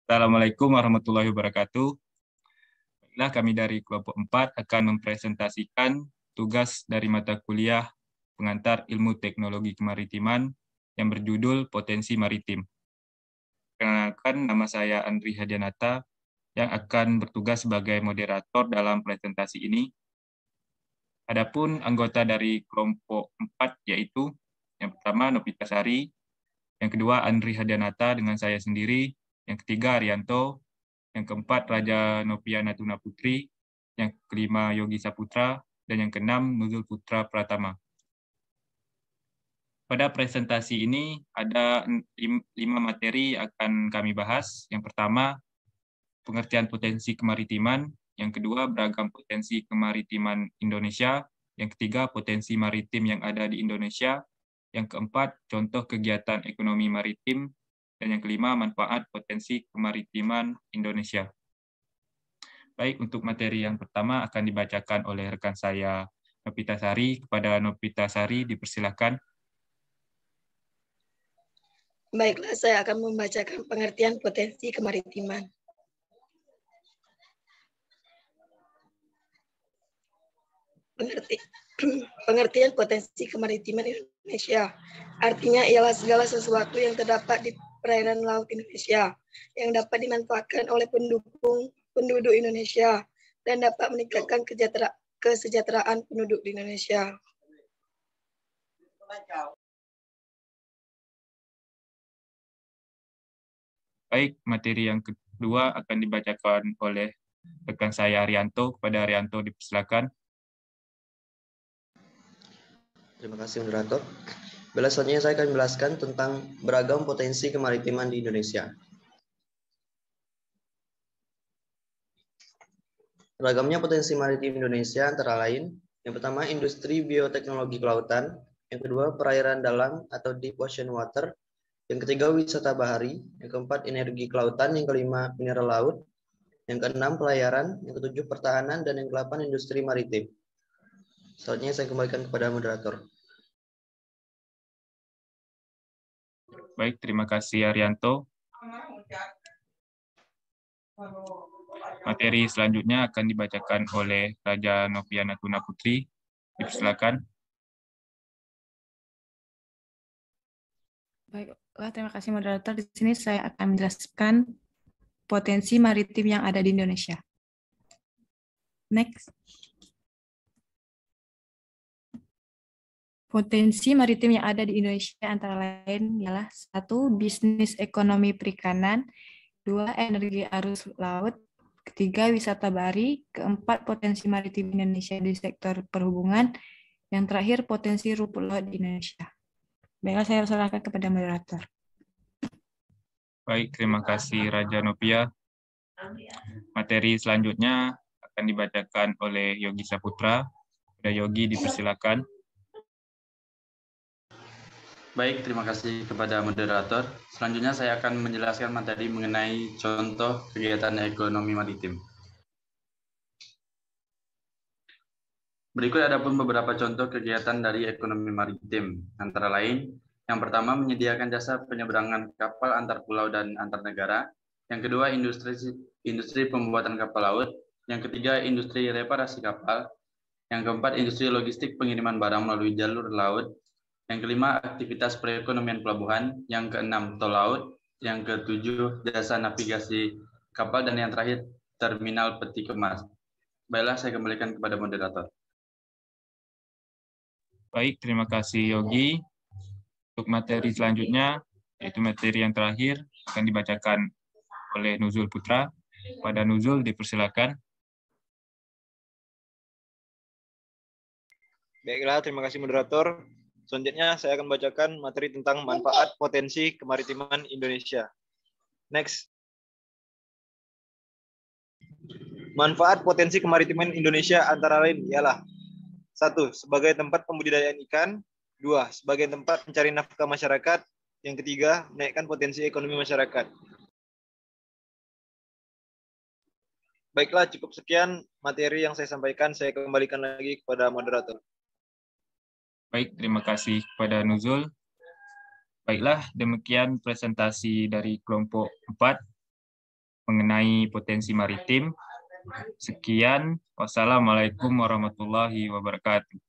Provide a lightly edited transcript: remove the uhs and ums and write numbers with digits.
Assalamualaikum warahmatullahi wabarakatuh. Baiklah, kami dari kelompok 4 akan mempresentasikan tugas dari mata kuliah pengantar ilmu teknologi kemaritiman yang berjudul Potensi Maritim. Perkenalkan, nama saya Andri Hadianata yang akan bertugas sebagai moderator dalam presentasi ini. Adapun anggota dari kelompok 4 yaitu yang pertama Novita Sari, yang kedua Andri Hadianata dengan saya sendiri, yang ketiga Arianto, yang keempat Raja Nopia Natuna Putri, yang kelima Yogi Saputra, dan yang keenam Nuzul Putra Pratama. Pada presentasi ini ada 5 materi yang akan kami bahas. Yang pertama, pengertian potensi kemaritiman. Yang kedua, beragam potensi kemaritiman Indonesia. Yang ketiga, potensi maritim yang ada di Indonesia. Yang keempat, contoh kegiatan ekonomi maritim. Dan yang kelima, manfaat potensi kemaritiman Indonesia. Baik, untuk materi yang pertama akan dibacakan oleh rekan saya, Novita Sari. Kepada Novita Sari, dipersilakan. Baiklah, saya akan membacakan pengertian potensi kemaritiman. Pengertian potensi kemaritiman Indonesia. Artinya ialah segala sesuatu yang terdapat di perairan laut Indonesia yang dapat dimanfaatkan oleh penduduk Indonesia dan dapat meningkatkan kesejahteraan penduduk di Indonesia. Baik, materi yang kedua akan dibacakan oleh rekan saya Arianto. Kepada Arianto, dipersilakan. Terima kasih, moderator. Selanjutnya saya akan menjelaskan tentang beragam potensi kemaritiman di Indonesia. Beragamnya potensi maritim Indonesia antara lain, yang pertama industri bioteknologi kelautan, yang kedua perairan dalam atau deep ocean water, yang ketiga wisata bahari, yang keempat energi kelautan, yang kelima mineral laut, yang keenam pelayaran, yang ketujuh pertahanan, dan yang kedelapan industri maritim. Selanjutnya saya kembalikan kepada moderator. Baik, terima kasih Arianto. Materi selanjutnya akan dibacakan oleh Raja Nopia Natuna Putri. Dipersilakan. Baiklah, terima kasih moderator. Di sini saya akan menjelaskan potensi maritim yang ada di Indonesia. Next. Potensi maritim yang ada di Indonesia antara lain ialah 1. Bisnis ekonomi perikanan, 2. Energi arus laut, 3. Wisata bahari, 4. Potensi maritim Indonesia di sektor perhubungan, yang terakhir potensi rumput laut di Indonesia. Baiklah, saya serahkan kepada moderator. Baik, terima kasih Raja Nopia. Materi selanjutnya akan dibacakan oleh Yogi Saputra. Ada Yogi, dipersilakan. Baik, terima kasih kepada moderator. Selanjutnya saya akan menjelaskan materi mengenai contoh kegiatan ekonomi maritim. Berikut ada pun beberapa contoh kegiatan dari ekonomi maritim, antara lain, yang pertama menyediakan jasa penyeberangan kapal antar pulau dan antar negara, yang kedua industri pembuatan kapal laut, yang ketiga industri reparasi kapal, yang keempat industri logistik pengiriman barang melalui jalur laut, yang kelima, aktivitas perekonomian pelabuhan. Yang keenam, tol laut. Yang ketujuh, jasa navigasi kapal. Dan yang terakhir, terminal peti kemas. Baiklah, saya kembalikan kepada moderator. Baik, terima kasih Yogi. Untuk materi selanjutnya, yaitu materi yang terakhir, akan dibacakan oleh Nuzul Putra. Pada Nuzul, dipersilakan. Baiklah, terima kasih moderator. Selanjutnya saya akan bacakan materi tentang manfaat potensi kemaritiman Indonesia. Next. Manfaat potensi kemaritiman Indonesia antara lain ialah 1. Sebagai tempat pembudidayaan ikan. 2. Sebagai tempat mencari nafkah masyarakat. Yang ketiga, menaikkan potensi ekonomi masyarakat. Baiklah, cukup sekian materi yang saya sampaikan. Saya kembalikan lagi kepada moderator. Baik, terima kasih kepada Nuzul. Baiklah, demikian presentasi dari kelompok 4. mengenai potensi maritim. Sekian, wassalamualaikum warahmatullahi wabarakatuh.